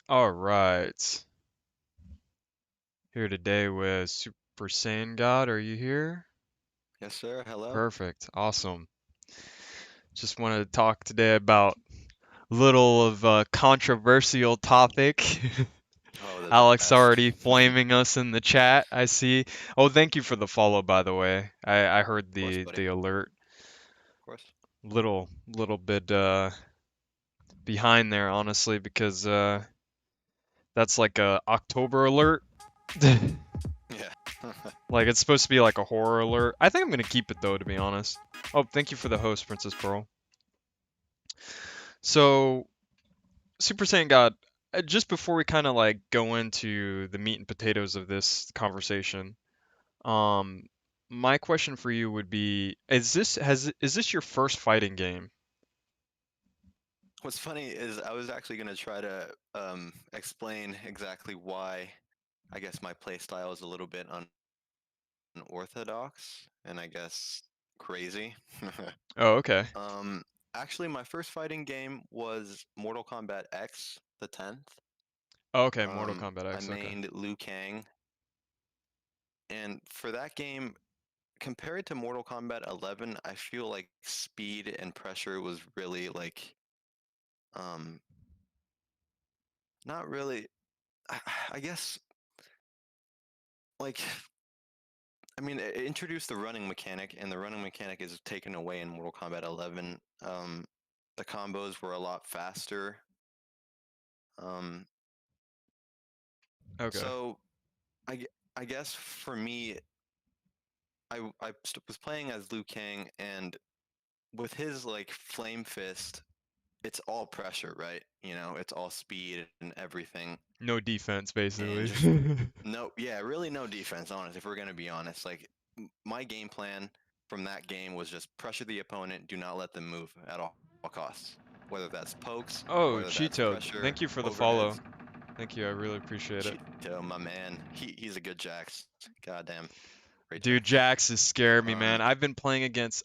All right. Here today with Super Saiyan God. Are you here? Yes, sir. Hello. Perfect. Awesome. Just wanted to talk today about little of a controversial topic. Oh, the Alex best. already flaming us in the chat, I see. Oh, thank you for the follow, by the way. I heard Of course, the buddy. alert. Of course. Little bit behind there, honestly, because that's like a October alert. Yeah. Like it's supposed to be like a horror alert. I think I'm gonna keep it though, to be honest. Oh, thank you for the host, Princess Pearl. So, Super Saiyan God, just before we kind of like go into the meat and potatoes of this conversation, um, my question for you would be: is this your first fighting game? What's funny is I was actually going to try to explain exactly why I guess my play style is a little bit unorthodox and I guess crazy. Oh, okay. um, Actually, my first fighting game was Mortal Kombat X, the 10th. Oh, okay, Mortal Kombat I X. Okay. mained Liu Kang, and for that game, compared to Mortal Kombat 11, I feel like speed and pressure was really like um not really I, I guess like I mean it introduced the running mechanic and the running mechanic is taken away in Mortal Kombat 11. The combos were a lot faster. Um Okay. so I gue- I guess for me was playing as Liu Kang, and with his like flame fist it's all pressure, right? You know, it's all speed and everything. No defense, And basically. just no, yeah, really no defense, honest. If we're going to be honest, like my game plan from that game was just pressure the opponent, do not let them move at all costs. Whether that's pokes, Oh, whether that's Cheeto, pressure, thank you for the follow. overheads. Thank you, I really appreciate it. Cheeto, my man, he's a good Jax. Goddamn, great Dude, Jax. Jax is scaring me, man. Um, I've been playing against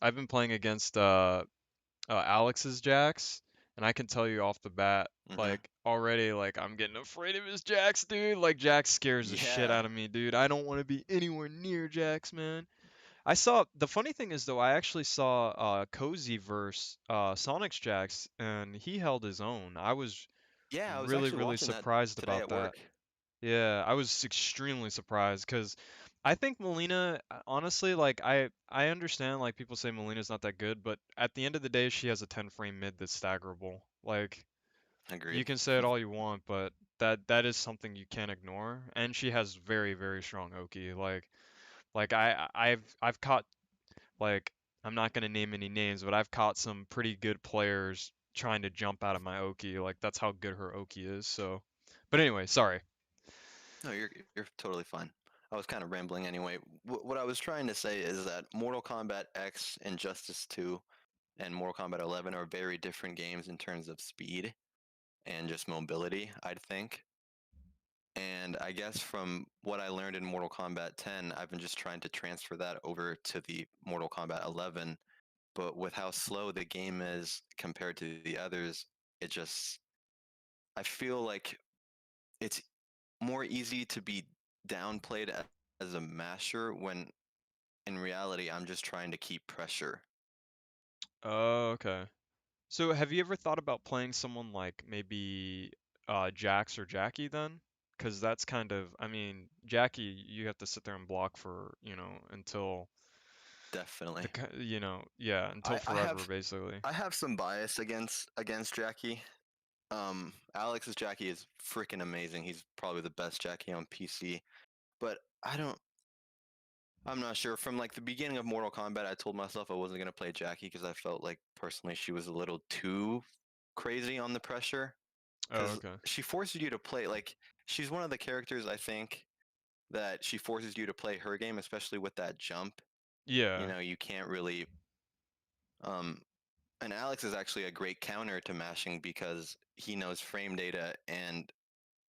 Alex's Jax, and I can tell you off the bat, mm-hmm. like already, like I'm getting afraid of his Jax, dude. Like Jax scares the shit Yeah, out of me, dude. I don't want to be anywhere near Jax, man. I saw the funny thing is though, I actually saw Cozy versus Sonic's Jax, and he held his own. I was yeah. I was really, actually really watching that surprised today about at that. work. Yeah, I was extremely surprised because I think Melina, honestly, like I understand like people say Melina's not that good, but at the end of the day, she has a 10 frame mid that's staggerable. Like you Agreed. can say it all you want, but that is something you can't ignore. And she has very, very strong Oki. Like I've caught like I'm not gonna name any names, but I've caught some pretty good players trying to jump out of my Oki. Like that's how good her Oki is. So, but anyway, sorry. No, you're totally fine. I was kind of rambling anyway. What I was trying to say is that Mortal Kombat X, Injustice 2, and Mortal Kombat 11 are very different games in terms of speed and just mobility, I'd think. And I guess from what I learned in Mortal Kombat 10, I've been just trying to transfer that over to the Mortal Kombat 11. But with how slow the game is compared to the others, it just, I feel like it's more easy to be downplayed as a masher when in reality I'm just trying to keep pressure. Oh, okay. So have you ever thought about playing someone like maybe Jax or Jackie then? Because that's kind of, I mean, Jackie, you have to sit there and block for, until Definitely. yeah, until I forever have basically. some bias against Jackie. Alex's Jackie is freaking amazing. He's probably the best Jackie on PC. But I'm not sure. From like the beginning of Mortal Kombat, I told myself I wasn't gonna play Jackie because I felt like personally she was a little too crazy on the pressure. Oh, Because okay. she forces you to play like she's one of the characters I think that she forces you to play her game, especially with that jump. You Yeah. know, you can't really um and Alex is actually a great counter to mashing because he knows frame data, and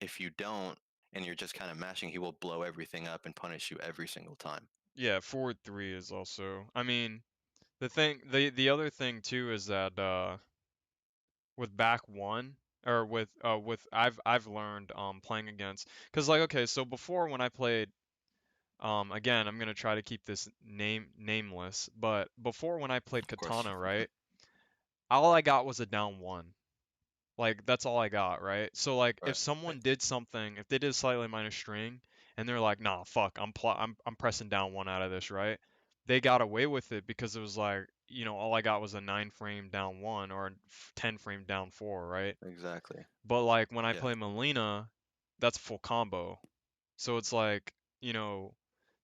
if you don't and you're just kind of mashing, he will blow everything up and punish you every single time. Yeah, forward 3 is also, I mean, the other thing too is that with back 1, or with I've learned playing against, because like okay, so before when I played again, I'm gonna try to keep this nameless, but before when I played Of course. Katana, right? All I got was a down one. Like that's all I got, right? So like if Right. someone did something, if they did slightly minus string and they're like, "Nah, fuck, I'm pressing down one out of this," right? They got away with it because it was like, all I got was a 9 frame down one or a 10 frame down four, right? Exactly. But like when I Yeah. play Melina, that's full combo. So it's like,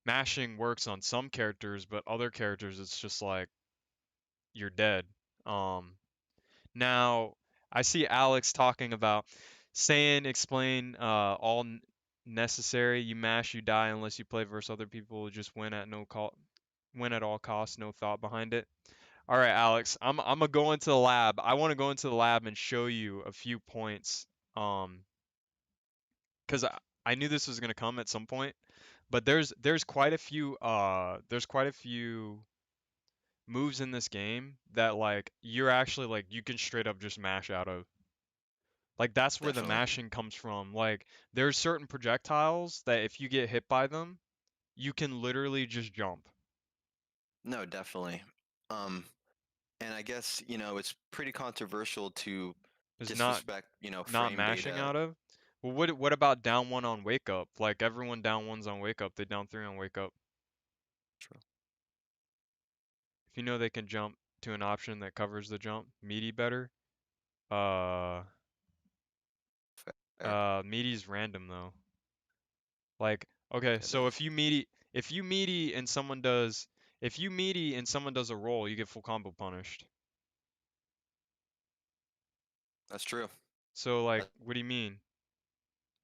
mashing works on some characters, but other characters it's just like you're dead. Um Now, I see Alex talking about saying, explain all necessary. You mash, you die unless you play versus other people. Just win at no call, win at all costs, no thought behind it. All right, Alex, I'm gonna go into the lab. I want to go into the lab and show you a few points. Um, because I knew this was gonna come at some point, but there's quite a few moves in this game that like you're actually like you can straight up just mash out of. Like that's where the Definitely. mashing comes from. Like there's certain projectiles that if you get hit by them, you can literally just jump. No, definitely. Um, and I guess, it's pretty controversial to Is disrespect, not frame mashing data. out of. Well, what about down one on wake up? Like everyone down one's on wake up, they down three on wake up. True. If you know they can jump to an option that covers the jump, meaty better. Uh, Fair. meaty's random though. Like okay, It so is. if you meaty and someone does if you meaty and someone does a roll, you get full combo punished. That's true. So like, That's what do you mean?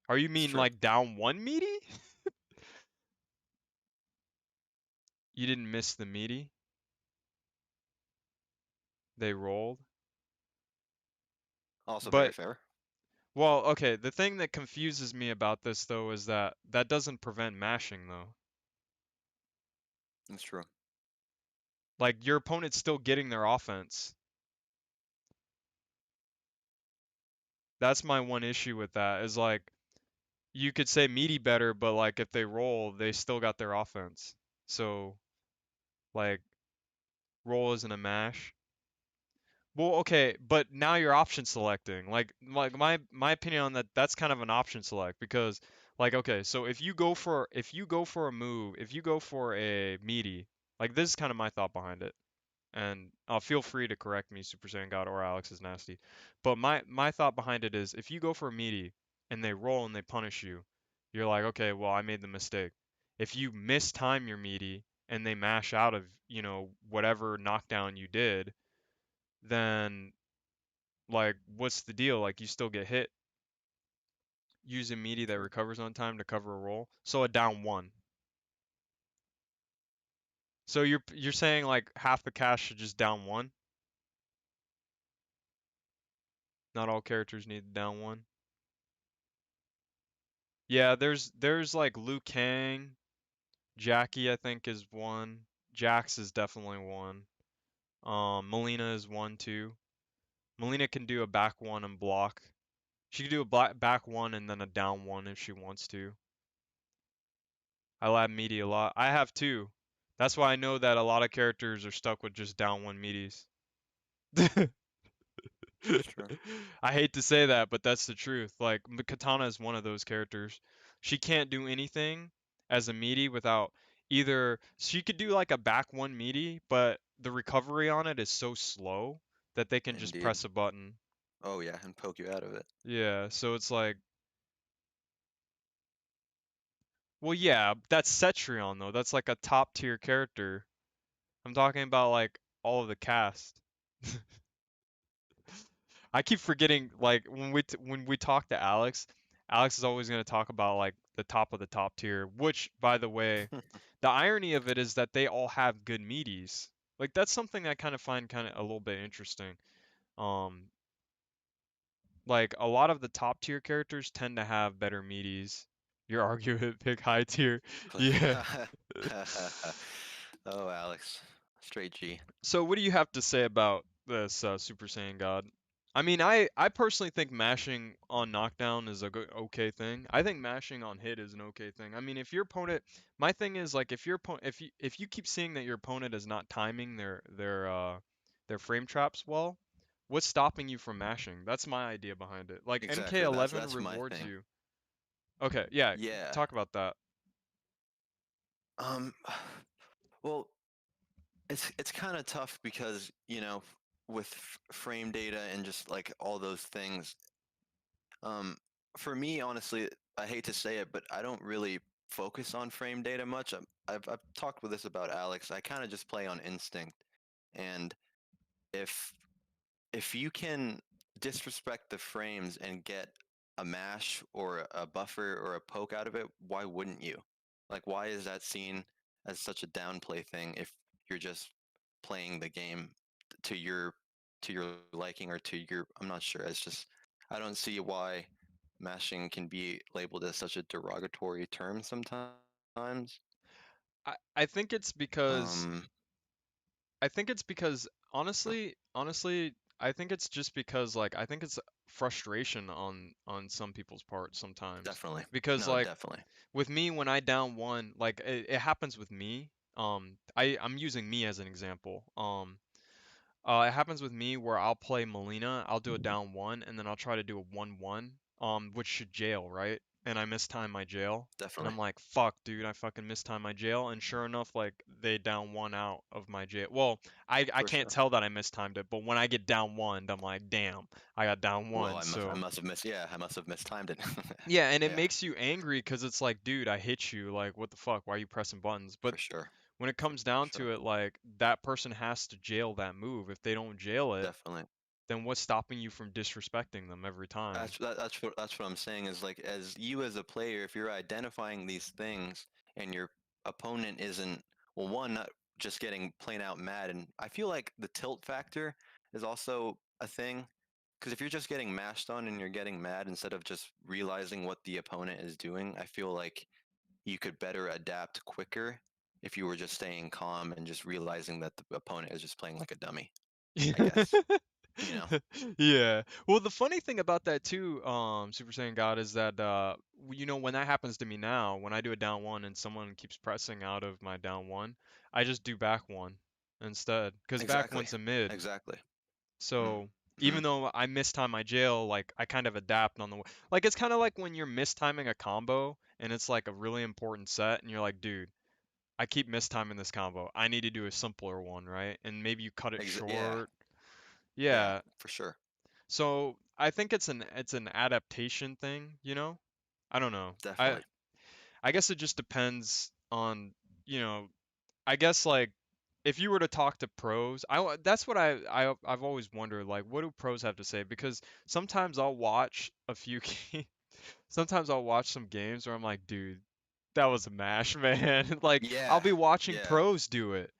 Are you mean true. like down one meaty? You didn't miss the meaty? They rolled. Also very But fair. well, okay, the thing that confuses me about this though is that that doesn't prevent mashing though. That's true. Like your opponent's still getting their offense. That's my one issue with that is like you could say meaty better, but like if they roll, they still got their offense. So like roll isn't a mash. Well, okay, but now you're option selecting. Like my opinion on that, that's kind of an option select because like okay, so if you go for a move, if you go for a meaty, like this is kind of my thought behind it. And feel free to correct me, Super Saiyan God or Alex is nasty. But my thought behind it is if you go for a meaty and they roll and they punish you, you're like, okay, well, I made the mistake. If you mistime your meaty and they mash out of, whatever knockdown you did, then like, what's the deal? Like, you still get hit. Use a meaty that True. recovers on time to cover a roll. So a down one. So you're saying like half the cash should just down one? Not all characters need down one. Yeah, there's like Liu Kang, Jackie I think is one. Jax is definitely one. Melina is one too. Melina can do a back one and block. She can do a back one and then a down one if she wants to. I lab meaty a lot. I have two. That's why I know that a lot of characters are stuck with just down one meaties. That's true. I hate to say that, but that's the truth. Like Katana is one of those characters. She can't do anything as a meaty without either she could do like a back one meaty, but the recovery on it is so slow that they can just Indeed. press a button. Oh yeah, and poke you out of it. Yeah, so it's like, well, yeah, that's Cetrion though. That's like a top tier character. I'm talking about like all of the cast. I keep forgetting like when we talk to Alex, Alex is always going to talk about like the top of the top tier, which by the way, the irony of it is that they all have good meaties. Like that's something I kind of find kind of a little bit interesting. Um like a lot of the top tier characters tend to have better meaties. You're arguing with pick high tier. Yeah. Oh, Alex, straight G. So what do you have to say about this Super Saiyan God? I mean, I personally think mashing on knockdown is a good okay thing. I think mashing on hit is an okay thing. I mean, if your opponent, my thing is like if your opponent, if you keep seeing that your opponent is not timing their frame traps well, what's stopping you from mashing? That's my idea behind it. Like Exactly. That's MK11 that's my rewards thing. you. Okay, yeah, Yeah. talk about that. Um. Well, it's kind of tough because with frame data and just like all those things. Um. For me, honestly, I hate to say it, but I don't really focus on frame data much. I've talked with this about Alex. I kind of just play on instinct, and if if you can disrespect the frames and get a mash or a buffer or a poke out of it, why wouldn't you? Like, why is that seen as such a downplay thing if you're just playing the game to your to your liking or to your? I'm not sure. It's just I don't see why mashing can be labeled as such a derogatory term sometimes. I think it's because Um, uh, honestly, I think it's just because like I think it's frustration on some people's part sometimes. definitely. Because No, like definitely. with me when I down one, like it happens with me. I'm using me as an example. It happens with me where I'll play Molina, I'll do a down one, and then I'll try to do a 1-1, which should jail, right? And I mistime my jail, and Definitely. I'm like, fuck, dude, I fucking mistimed my jail, and sure enough, like they down one out of my jail. Well, I For can't sure. tell that I mistimed it, but when I get down one, I'm like, damn, I got down Well, one. I So must have missed. Yeah, I must have mistimed it. yeah, and it Yeah, makes you angry because it's like, dude, I hit you, like what the fuck? Why are you pressing buttons? But for sure, when it for comes down sure, to it, like that person has to jail that move. If they don't jail it, definitely. then what's stopping you from disrespecting them every time? That's what I'm saying is like as you as a player, if you're identifying these things and your opponent isn't well, one not just getting plain out mad, and I feel like the tilt factor is also a thing because if you're just getting mashed on and you're getting mad instead of just realizing what the opponent is doing, I feel like you could better adapt quicker if you were just staying calm and just realizing that the opponent is just playing like a dummy, I guess. You know? Yeah. Well, the funny thing about that too, Super Saiyan God, is that when that happens to me now, when I do a down one and someone keeps pressing out of my down one, I just do back one instead, because back Exactly. one's a mid. Exactly. So Mm-hmm. even though I mistime my jail, like I kind of adapt on the like it's kind of like when you're mistiming a combo and it's like a really important set, and you're like, dude, I keep mistiming this combo. I need to do a simpler one, right? And maybe you cut it Yeah. short. Yeah. Yeah. For sure. So I think it's an adaptation thing, you know? I don't know. I Definitely. I guess it just depends on, you know, I guess like if you were to talk to pros, that's what I've always wondered, like what do pros have to say? Because sometimes I'll watch a few sometimes I'll watch some games where I'm like, dude, that was a mash, man. Like I'll Yeah. be watching Yeah. pros do it,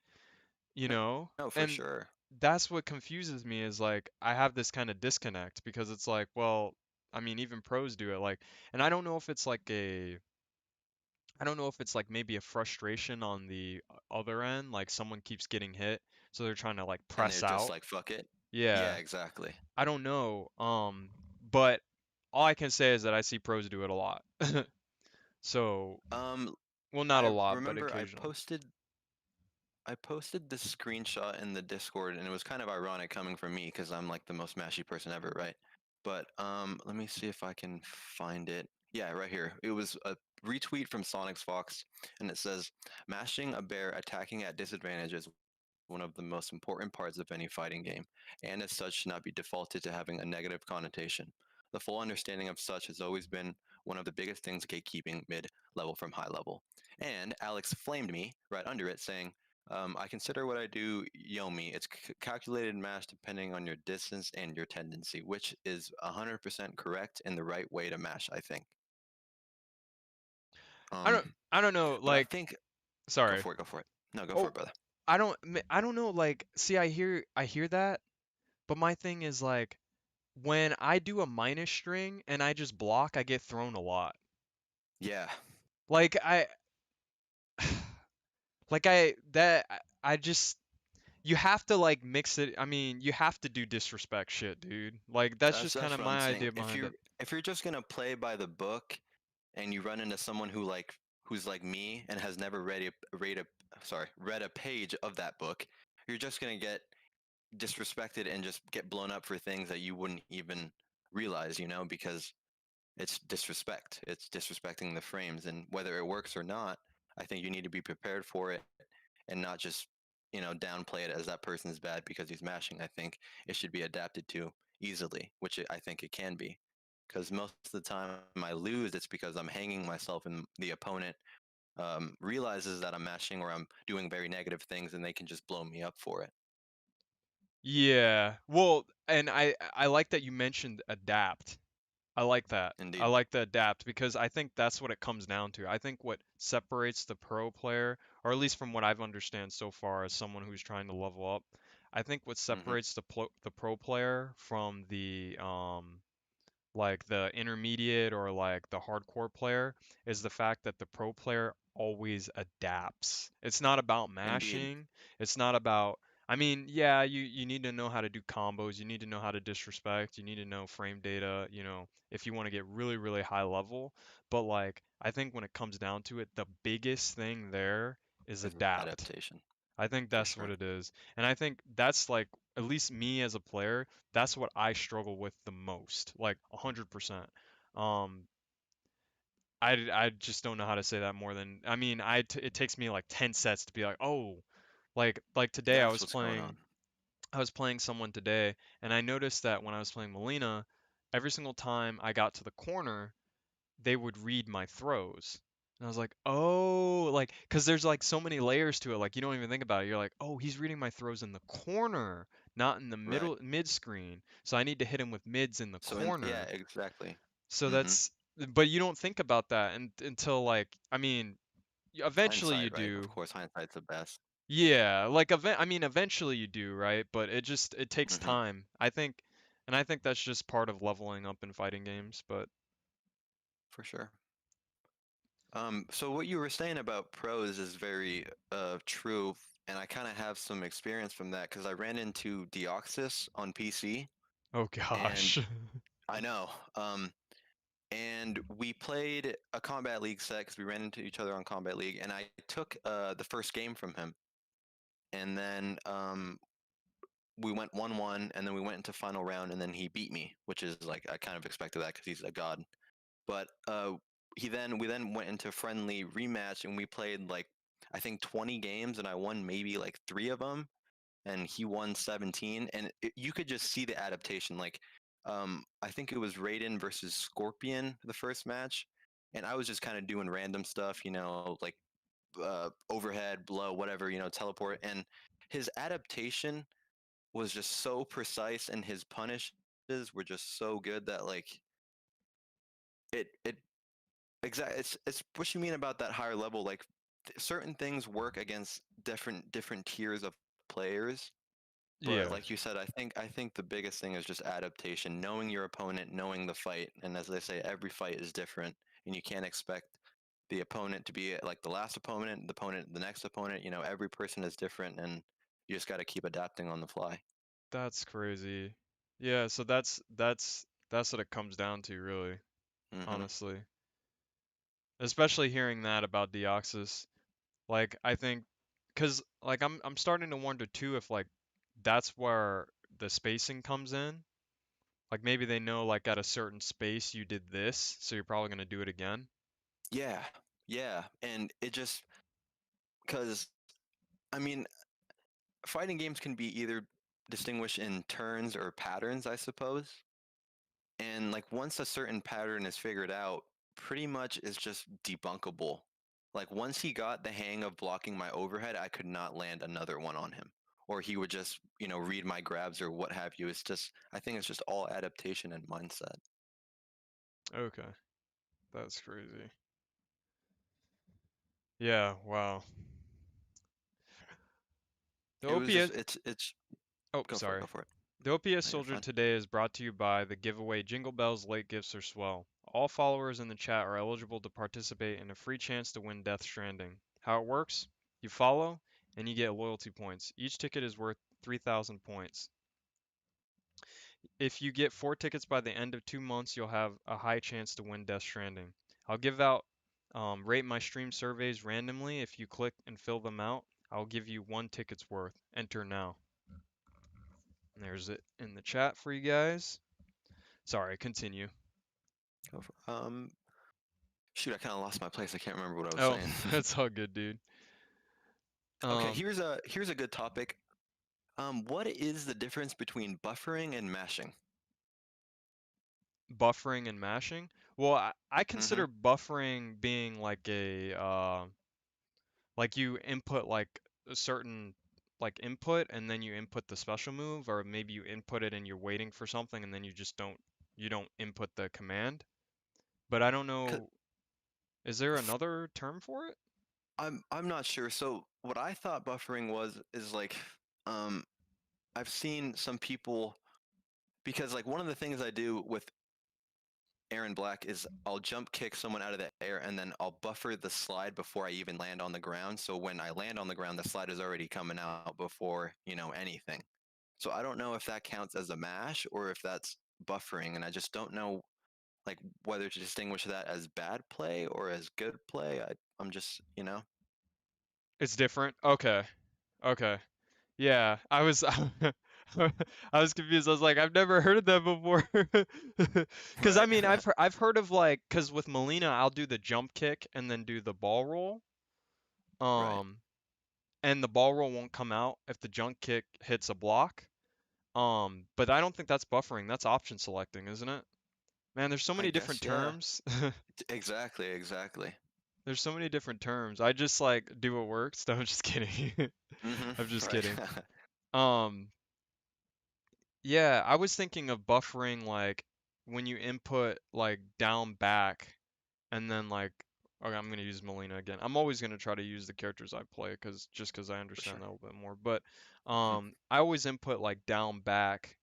you No, know? no, for And sure. that's what confuses me is like I have this kind of disconnect because it's like, well, I mean, even pros do it like, and I don't know if it's like I don't know if it's like maybe a frustration on the other end, like someone keeps getting hit, so they're trying to like And press they're just out. like, fuck it. Yeah, Yeah, exactly. I don't know. But all I can say is that I see pros do it a lot. So, Um, well, not a I lot, but remember occasionally. I posted this screenshot in the Discord, and it was kind of ironic coming from me because I'm like the most mashy person ever, right? But let me see if I can find it. Yeah, right here. It was a retweet from Sonic's Fox, and it says, "Mashing a bear attacking at disadvantage is one of the most important parts of any fighting game, and as such should not be defaulted to having a negative connotation. The full understanding of such has always been one of the biggest things gatekeeping mid level from high level." And Alex flamed me right under it, saying, I consider what I do Yomi. It's calculated mash depending on your distance and your tendency, which is 100% correct in the right way to mash, I think. I don't Um, I don't know, but I like think, go sorry. for it, go for it. No, go for Oh, it, brother. I don't know, like see I hear that, but my thing is like when I do a minus string and I just block, I get thrown a lot. Yeah, Like I like I that I just you have to like mix it. I mean, you have to do disrespect shit, dude. Like that's just kind That's of what I'm my saying. idea behind it. If you're just gonna play by the book and you run into someone who's like me and has never read a page of that book, you're just gonna get disrespected and just get blown up for things that you wouldn't even realize, because it's disrespect. It's disrespecting the frames, and whether it works or not, I think you need to be prepared for it and not just downplay it as that person is bad because he's mashing. I think it should be adapted to easily, which I think it can be. Because most of the time I lose, it's because I'm hanging myself, and the opponent realizes that I'm mashing or I'm doing very negative things, and they can just blow me up for it. Yeah. Well, and I like that you mentioned adapt. I like that. I Indeed. like the adapt because I think that's what it comes down to. I think what separates the pro player, or at least from what I've understand so far as someone who's trying to level up, I think what Hmm. separates the pro player from the like the intermediate or like the hardcore player is the fact that the pro player always adapts. It's not about Indeed. mashing. It's not about, I mean, yeah, you need to know how to do combos. You need to know how to disrespect. You need to know frame data, if you want to get really, really high level. But like, I think when it comes down to it, the biggest thing there is Is adapt. adaptation I think for that's what sure. it is. And I think that's like, at least me as a player, that's what I struggle with the most, like 100%. Um, I just don't know how to say that more than, I mean, it takes me like 10 sets to be like, oh, like today That's what's going on. I was playing someone today, and I noticed that when I was playing Melina, every single time I got to the corner, they would read my throws. And I was like, oh, like, because there's like so many layers to it. Like, you don't even think about it. You're like, oh, he's reading my throws in the corner, not in the Right. mid screen. So I need to hit him with mids in the Yeah, corner. exactly. So Hmm. but you don't think about that until like, I mean, eventually you Hindsight, right? Of do. course, hindsight's the best. Yeah, like I mean, eventually you do, right? But it takes Hmm. time. I think that's just part of leveling up in fighting games. But For sure. So what you were saying about pros is very true, and I kind of have some experience from that because I ran into Deoxys on PC, oh and gosh. I know. And we played a Combat League set because we ran into each other on Combat League, and I took the first game from him, and then we went 1-1, and then we went into final round, and then he beat me, which is like I kind of expected that because he's a god. But we then went into friendly rematch, and we played like I think 20 games, and I won maybe like three of them, and he won 17. And you could just see the adaptation. Like I think it was Raiden versus Scorpion the first match, and I was just kind of doing random stuff, like overhead, blow, whatever, teleport, and his adaptation was just so precise, and his punishes were just so good that like it exactly. It's what you mean about that higher level. Like certain things work against different tiers of players. But Yeah. like you said, I think the biggest thing is just adaptation, knowing your opponent, knowing the fight, and as they say, every fight is different, and you can't expect the opponent to be like the last opponent, the next opponent. Every person is different, and you just got to keep adapting on the fly. That's crazy. Yeah, so that's what it comes down to, really, Hmm. honestly. Especially hearing that about Deoxys. Like I think, cause like I'm starting to wonder too if like that's where the spacing comes in. Like maybe they know like at a certain space you did this, so you're probably gonna do it again. Yeah, yeah, and it just because I mean fighting games can be either distinguished in turns or patterns, I suppose. And like once a certain pattern is figured out, pretty much is just debunkable. Like once he got the hang of blocking my overhead, I could not land another one on him. Or he would just, read my grabs or what have you. I think it's just all adaptation and mindset. Okay, that's crazy. Yeah, wow. The It was just, OPS, it's, oh, go for it, sorry. go for it. The OPS No, you're Soldier fine. today is brought to you by the giveaway Jingle Bells Late Gifts Are Swell. All followers in the chat are eligible to participate in a free chance to win Death Stranding. How it works? You follow, and you get loyalty points. Each ticket is worth 3,000 points. If you get 4 tickets by the end of 2 months, you'll have a high chance to win Death Stranding. I'll give out rate my stream surveys randomly. If you click and fill them out, I'll give you 1 ticket's worth. Enter now. And there's it in the chat for you guys. Sorry, continue. Shoot, I kind of lost my place. I can't remember what I was Oh, saying. that's all good, dude. Okay, here's a good topic. What is the difference between buffering and mashing? Buffering and mashing. Well, I Mm-hmm. consider buffering being like a like you input like a certain like input and then you input the special move, or maybe you input it and you're waiting for something and then you don't input the command. But I don't know, is there another term for it? I'm not sure. So what I thought buffering was is like, um, I've seen some people because like one of the things I do with Aaron Black is I'll jump kick someone out of the air and then I'll buffer the slide before I even land on the ground. So when I land on the ground, the slide is already coming out before, anything. So I don't know if that counts as a mash or if that's buffering, and I just don't know like whether to distinguish that as bad play or as good play. I'm just, It's different. Okay. Okay. Yeah, I was I was confused. I was like, I've never heard of that before. Because I right. mean, I've heard of like, because with Melina, I'll do the jump kick and then do the ball roll. Right. Um, and the ball roll won't come out if the jump kick hits a block. But I don't think that's buffering. That's option selecting, isn't it? Man, there's so I many different guess, yeah. terms. Exactly, exactly. There's so many different terms. I just like do what works. No, I'm just kidding. Mm-hmm. I'm just Right. kidding. Um, Yeah, I was thinking of buffering like when you input like down back and then like, okay, I'm gonna use Melina again. I'm always gonna try to use the characters I play because I For understand sure. that a little bit more. But Mm-hmm. I always input like down back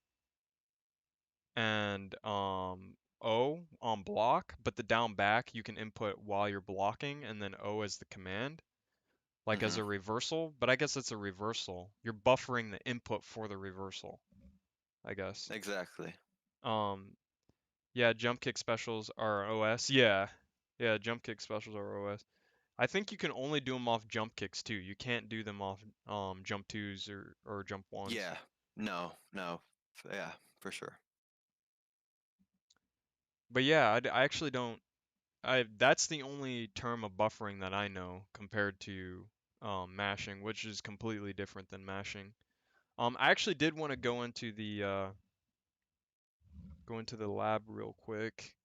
and O on block, but the down back you can input while you're blocking and then O as the command, like as Mm-hmm. a reversal. But I guess it's a reversal. You're buffering the input for the reversal, I guess. Exactly. Um, Yeah, jump kick specials are OS. Yeah. Yeah, jump kick specials are OS. I think you can only do them off jump kicks too. You can't do them off jump twos or jump ones. Yeah. No, no. Yeah, for sure. But yeah, I actually don't I that's the only term of buffering that I know compared to mashing, which is completely different than mashing. I actually did want to go into the lab real quick.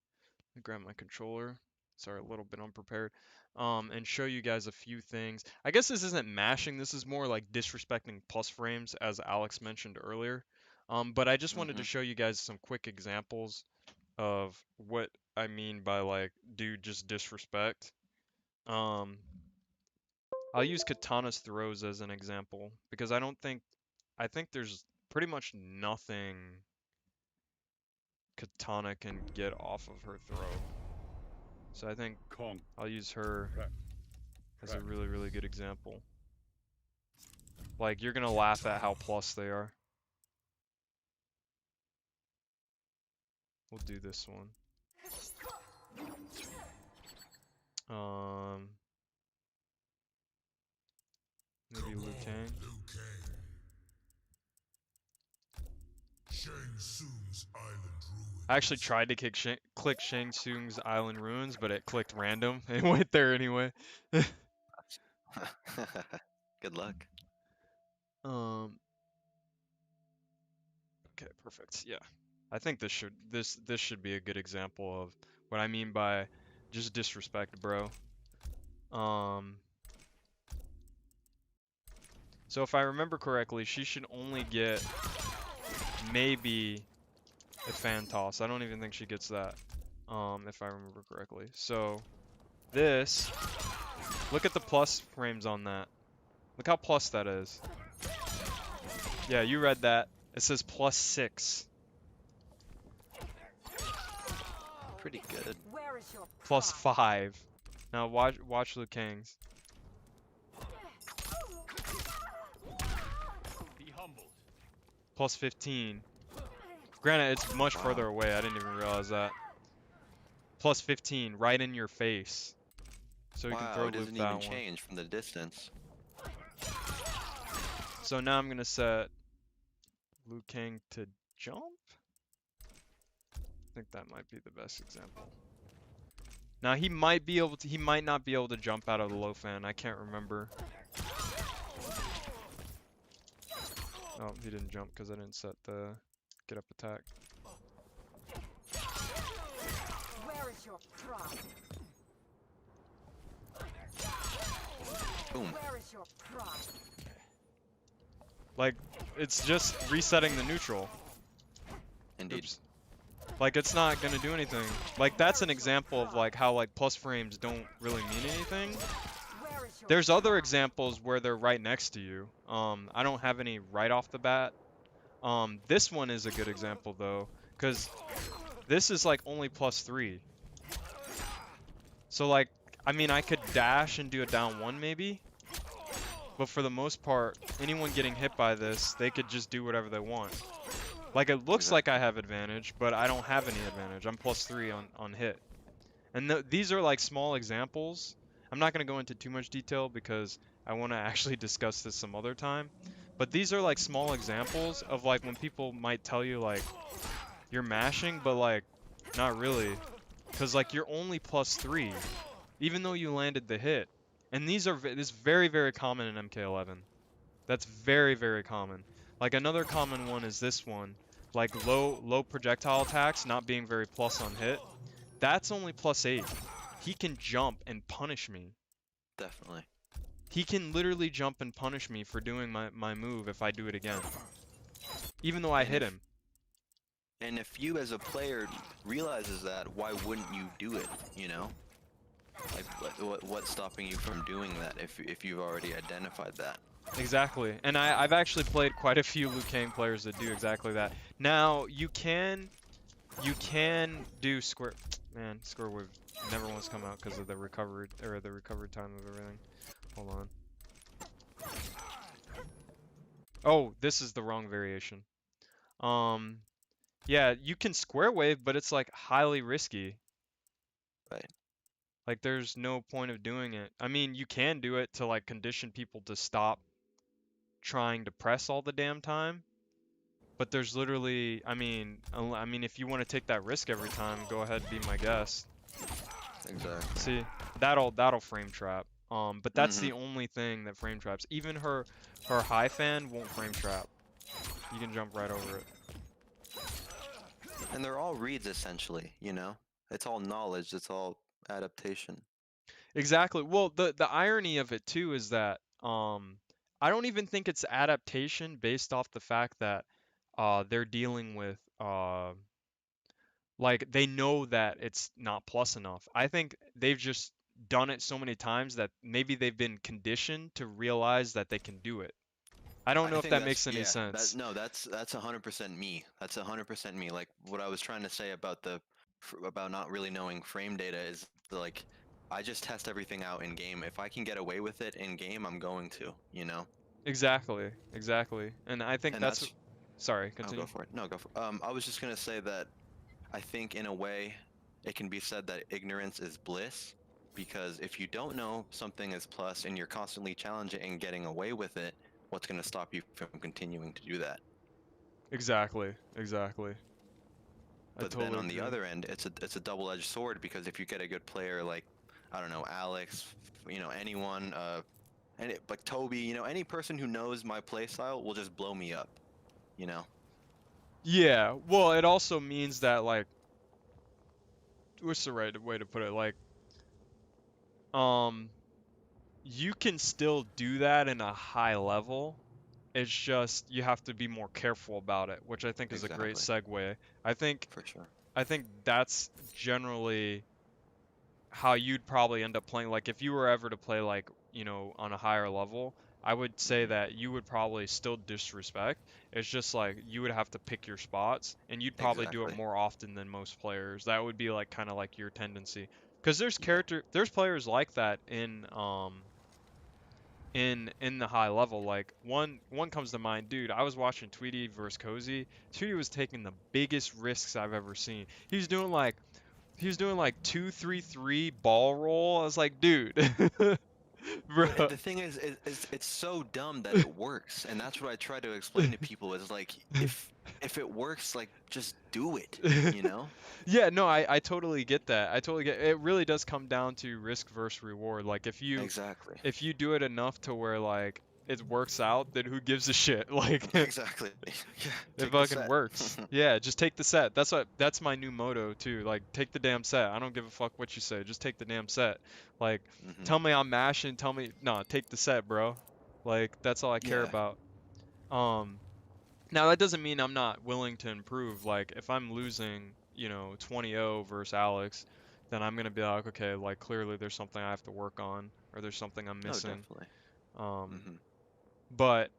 Grab my controller. Sorry, a little bit unprepared. And show you guys a few things. I guess this isn't mashing. This is more like disrespecting plus frames, as Alex mentioned earlier. But I just wanted Mm-hmm. to show you guys some quick examples of what I mean by like, dude, just disrespect. Um, I'll use Katana's throws as an example because I think there's pretty much nothing Katana can get off of her throw. So I think Kong, I'll use her prep, as a prep. really, really good example. Like, you're gonna laugh at how plus they are. We'll do this one. Um, maybe Come Liu on, Kang. Liu Kang. Shang Tsung's island I actually ruins. tried to click Shang Tsung's Island Ruins, but it clicked random. It went there anyway. Good luck. Um, okay, perfect. Yeah. I think this should be a good example of what I mean by just disrespect, bro. Um, so if I remember correctly, she should only get maybe a fan toss. I don't even think she gets that, if I remember correctly. So this, look at the plus frames on that. Look how plus that is. Yeah, you read that. It says +6, Pretty good. +5. Now watch Liu Kang's. plus 15. Granted, it's much Wow. further away. I didn't even realize that. Plus 15, right in your face. So you can Wow, throw it loop doesn't that even one. change from the distance. So now I'm gonna set Liu Kang to jump. I think that might be the best example. Now he might be able to. He might not be able to jump out of the low fan. I can't remember. Oh, he didn't jump because I didn't set the get up attack. Where is your pride? Boom. Where is your pride? Like, it's just resetting the neutral. Indeed. Oops. Like, it's not gonna do anything. Like, that's an example of like how like plus frames don't really mean anything. Where is your There's other pride? examples where they're right next to you. I don't have any right off the bat. This one is a good example though, because this is like only plus 3. So like, I mean, I could dash and do a down 1 maybe, but for the most part, anyone getting hit by this, they could just do whatever they want. Like, it looks like I have advantage, but I don't have any advantage. I'm plus 3 on hit. And these are like small examples. I'm not going to go into too much detail because I want to actually discuss this some other time. But these are like small examples of like when people might tell you like you're mashing, but like not really. Because like you're only plus 3, even though you landed the hit. And this is very, very common in MK11. That's very, very common. Like another common one is this one. Like low projectile attacks not being very plus on hit. That's only plus 8. He can jump and punish me. Definitely. He can literally jump and punish me for doing my move if I do it again. Even though I hit him. And if you as a player realizes that, why wouldn't you do it, you know? Like, what's stopping you from doing that if you've already identified that? Exactly. And I've actually played quite a few Liu Kang players that do exactly that. Now, you can do square... Man, square wave never wants to come out because of the recovery time of everything. Hold on. Oh, this is the wrong variation. Yeah, you can square wave, but it's like highly risky. Right. Like there's no point of doing it. I mean, you can do it to like condition people to stop trying to press all the damn time. But there's literally, I mean, if you want to take that risk every time, go ahead and be my guest. Exactly. See, that'll frame trap. But that's the Mhm. only thing that frame traps. Even her high fan won't frame trap. You can jump right over it. And they're all reads essentially, you know? It's all knowledge, it's all adaptation. Exactly. Well, the irony of it too is that I don't even think it's adaptation based off the fact that they're dealing with like they know that it's not plus enough. I think they've just done it so many times that maybe they've been conditioned to realize that they can do it. I don't I know if think that that's makes any yeah, that sense. no, that's 100% me. That's 100% me. Like what I was trying to say about about not really knowing frame data is like I just test everything out in game. If I can get away with it in game, I'm going to, you know? Exactly. Exactly. And I think And that's that's sorry, I'll go continue. for it. No, go for I was just gonna say that I think in a way it can be said that ignorance is bliss because if you don't know something is plus and you're constantly challenging and getting away with it, what's gonna stop you from continuing to do that? Exactly. Exactly. I But then totally on the agree. other end, it's a double-edged sword because if you get a good player like I don't know Alex, you know anyone, like Toby, you know any person who knows my playstyle will just blow me up, you know. Yeah. Well, it also means that like what's the right way to put it? Like um you can still do that in a high level. It's just you have to be more careful about it, which I think is a great Exactly, segue. I think for sure. I think that's generally how you'd probably end up playing. Like if you were ever to play like, on a higher level, I would say Hmm. that you would probably still disrespect. It's just like you would have to pick your spots and you'd probably do it Exactly. more often than most players. That would be like kind of like your tendency. Because Yeah. there's players like that in the high level. Like one comes to mind, dude. I was watching Tweety versus Cozy. Tweety was taking the biggest risks I've ever seen. He was doing like 2-3-3 ball roll. I was like, dude, bro. But the thing is, it's so dumb that it works, and that's what I try to explain to people. Is like, if it works, like just do it, you know? Yeah, no, I totally get that. I totally get it. Really does come down to risk versus reward. Like Exactly. if you do it enough to where like it works out, then who gives a shit? Like Exactly. Yeah. it Take the fucking set. works. Yeah, just take the set. That's my new motto too. Like take the damn set. I don't give a fuck what you say. Just take the damn set. Like Hmm. tell me I'm mashing, tell me no, take the set, bro. Like that's all I care Yeah. about. Um Now that doesn't mean I'm not willing to improve. Like if I'm losing, 20-0 versus Alex, then I'm gonna be like, okay, like clearly there's something I have to work on, or there's something I'm Oh, missing. definitely. Um, Hmm. but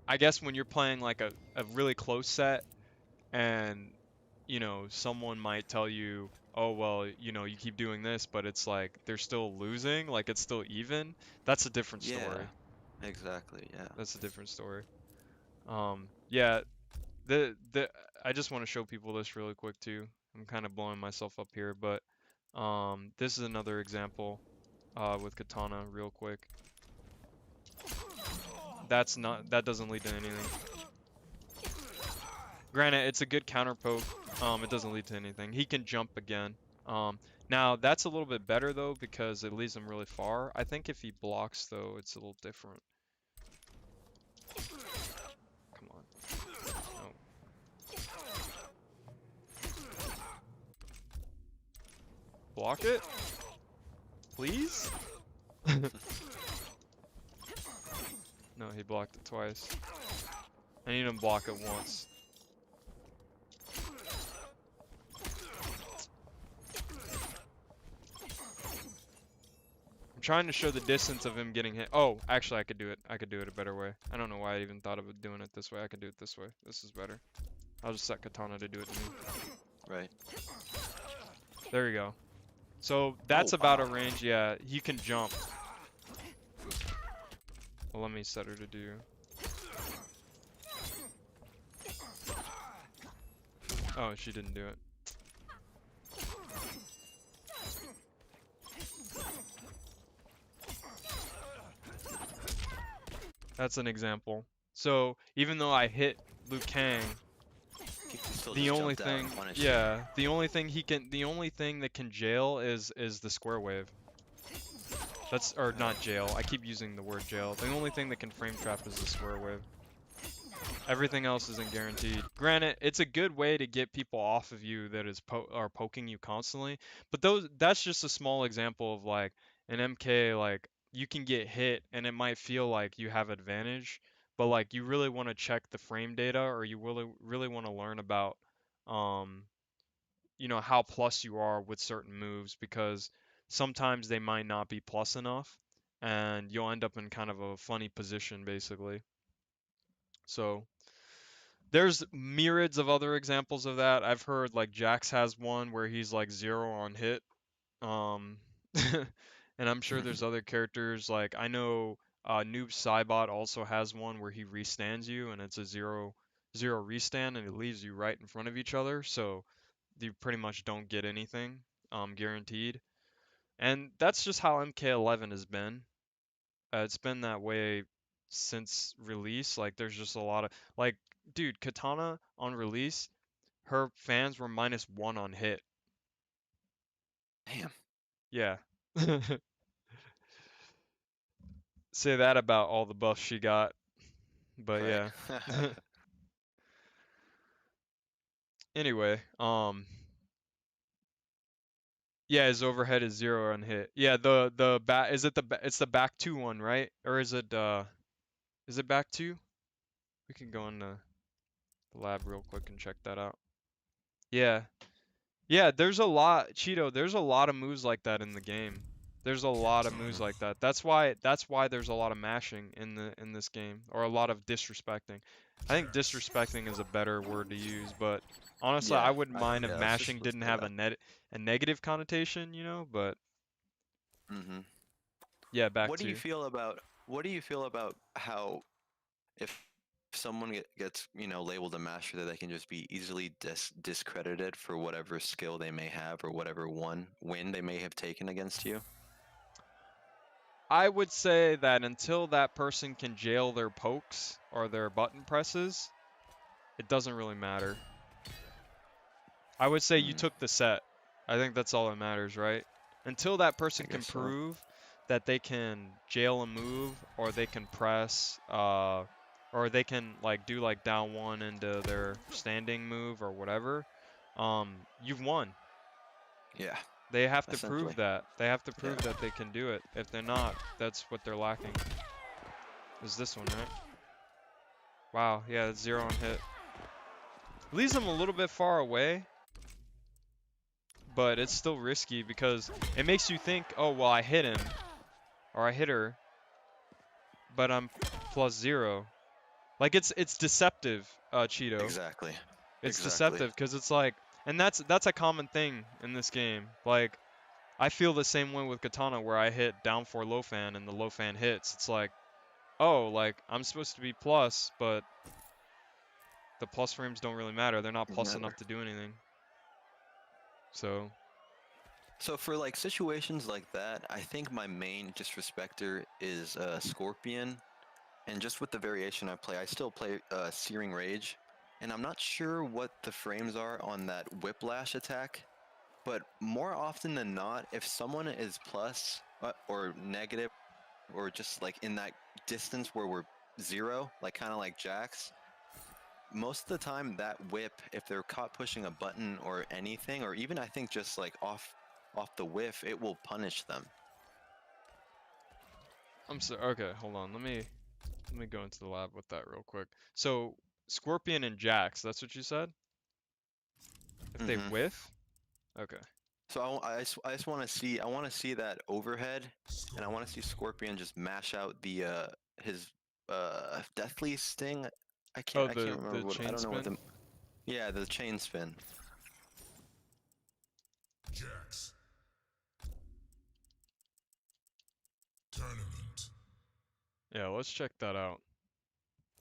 I guess when you're playing like a really close set, and someone might tell you, oh well, you keep doing this, but it's like they're still losing, like it's still even. That's a different Yeah. story. Exactly. Yeah. That's a different story. Yeah, the I just want to show people this really quick too. I'm kind of blowing myself up here, but this is another example with katana real quick. That doesn't lead to anything. Granted, it's a good counter poke. It doesn't lead to anything. He can jump again. Now that's a little bit better though because it leads him really far. I think if he blocks though, it's a little different. Come on. No. Block it? Please? No, he blocked it twice. I need him to block it once. I'm trying to show the distance of him getting hit. Oh, actually I could do it. I could do it a better way. I don't know why I even thought of doing it this way. I could do it this way. This is better. I'll just set Katana to do it to me. Right. There you go. So that's about a Wow. range. Yeah, he can jump. Well, let me set her to do. Oh, she didn't do it. That's an example. So even though I hit Liu Kang, He still the just only jumped out thing, and punished you. yeah, the only thing that can jail is the square wave. Or not jail. I keep using the word jail. The only thing that can frame trap is the square wave. Everything else isn't guaranteed. Granted, it's a good way to get people off of you that are poking you constantly, but that's just a small example of like an MK, like you can get hit and it might feel like you have advantage, but like you really want to check the frame data, or you really want to learn about um how plus you are with certain moves, because sometimes they might not be plus enough and you'll end up in kind of a funny position basically. So there's myriads of other examples of that. I've heard like Jax has one where he's like 0 on hit. Um, and I'm sure there's other characters like I know Noob Saibot also has one where he restands you and it's a 0 restand and it leaves you right in front of each other. So you pretty much don't get anything guaranteed. And that's just how MK11 has been. It's been that way since release. Like, there's just a lot of like, dude, Katana on release, her fans were -1 on hit. Damn. Yeah. Say that about all the buffs she got. But Right. yeah. Anyway, yeah, his overhead is 0 on hit. Yeah, the back is it it's the back 2 one, right? Or is it back 2? We can go in the lab real quick and check that out. Yeah. Yeah, there's a lot, Cheeto, there's a lot of moves like that in the game. There's a lot of moves like that. That's why there's a lot of mashing in this game, or a lot of disrespecting. I think disrespecting is a better word to use, but honestly, I Yeah. wouldn't mind if Yeah. mashing Let's didn't say have that. a negative connotation, but Hmm. Yeah, back What do you to. feel about how if someone gets labeled a master that they can just be easily discredited for whatever skill they may have or whatever win they may have taken against you? I would say that until that person can jail their pokes or their button presses, it doesn't really matter. I would say you Hmm, took the set. I think that's all that matters, right? Until that I person can guess so. prove that they can jail a move or they can press, or they can like do like down one into their standing move or whatever, you've won. Yeah, They have to essentially. prove that. They have to Yeah. prove that they can do it. If they're not, that's what they're lacking. Is this one, right? Wow, yeah, it's 0 on hit. Leaves them a little bit far away, but it's still risky because it makes you think, oh, well, I hit him, or I hit her, but I'm +0. Like, it's deceptive, Cheeto. Exactly. It's Exactly. deceptive because it's like, and that's a common thing in this game. Like, I feel the same way with Katana where I hit down 4 low fan and the low fan hits. It's like, oh, like, I'm supposed to be plus, but the plus frames don't really matter. They're not Doesn't plus matter. enough to do anything. So, So for like situations like that, I think my main disrespecter is Scorpion, and just with the variation I still play Searing Rage, and I'm not sure what the frames are on that Whiplash attack, but more often than not, if someone is plus or negative or just like in that distance where we're 0, like kind of like Jax, most of the time that whip, if they're caught pushing a button or anything, or even I think just like off the whiff, it will punish them. I'm so okay, hold on. Let me go into the lab with that real quick. So, Scorpion and Jax, that's what you said? If they Hmm. whiff? Okay. So I just want to see, I want to see that overhead, and I want to see Scorpion just mash out the his deathly sting. Oh, I can't remember the what, I chain don't know what spin? the, yeah, the chain spin. Jax. Tournament. Yeah, let's check that out.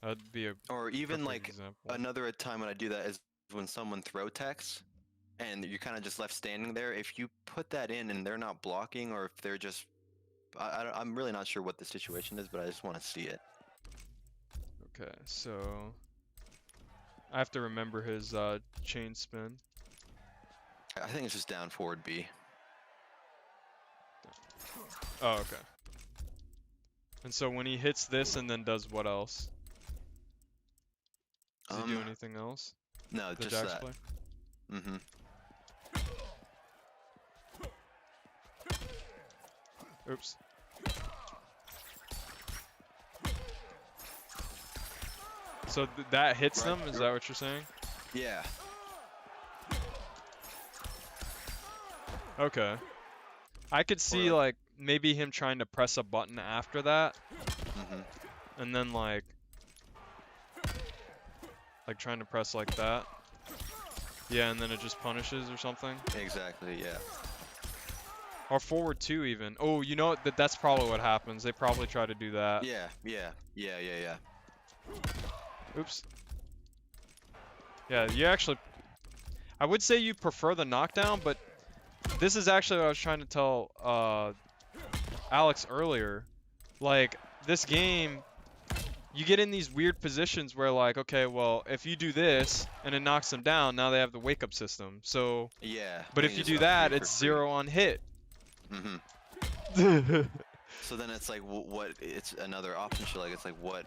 That'd be a Or even perfect like example. another time when I do that is when someone throw techs and you're kind of just left standing there. If you put that in and they're not blocking, or if they're just, I'm really not sure what the situation is, but I just want to see it. Okay, so I have to remember his chain spin. I think it's just down forward B. Oh, okay. And so when he hits this and then does what else? Does he do Um, anything else? no, The just Jax that. play? Mm-hmm. Oops. So that hits Right. them? Is that what you're saying? Yeah. Okay. I could Or see like, like maybe him trying to press a button after that mm-hmm. and then like trying to press like that. Yeah, and then it just punishes or something. Exactly. Yeah. Or forward 2 even. Oh, you know what? That's probably what happens. They probably try to do that. Yeah. Yeah. Yeah. Yeah. Yeah. Oops. Yeah, you actually I would say you prefer the knockdown, but this is actually what I was trying to tell Alex earlier. Like this game you get in these weird positions where like, okay, well, if you do this and it knocks them down, now they have the wake up system. So, Yeah. but And if you you just do up three that, for it's free. 0 on hit. Mm-hmm. So then it's like, what? It's another option. So like, it's like, what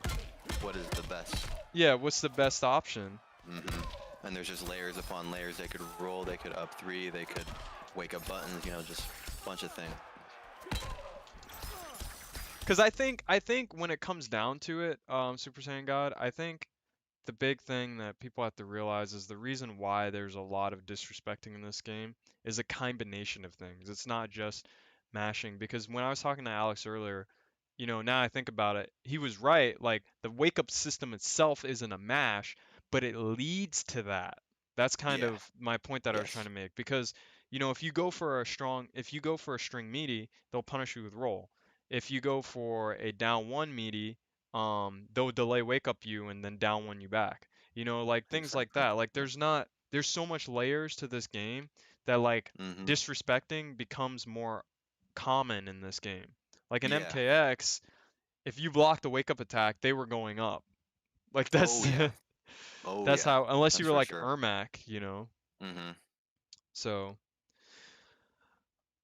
is the best? Yeah, what's the best option? Mm-hmm. And there's just layers upon layers. They could roll. They could up 3. They could wake up buttons. Just a bunch of things. Because I think when it comes down to it, Super Saiyan God, I think the big thing that people have to realize is the reason why there's a lot of disrespecting in this game is a combination of things. It's not just mashing. Because when I was talking to Alex earlier, now I think about it, he was right. Like the wake up system itself isn't a mash, but it leads to that. That's kind Yeah. of my point that I was trying Yes. to make. Because, if you go for a string meaty, they'll punish you with roll. If you go for a down one meaty, they'll delay wake up you and then down one you back. Like things like Exactly. that. Like there's so much layers to this game that like Mm-hmm. disrespecting becomes more common in this game. Like in Yeah. MKX, if you blocked the wake up attack, they were going up. Like Oh that's yeah. Oh that's yeah. how, unless you That's were for like sure. Ermac. Mm-hmm. So,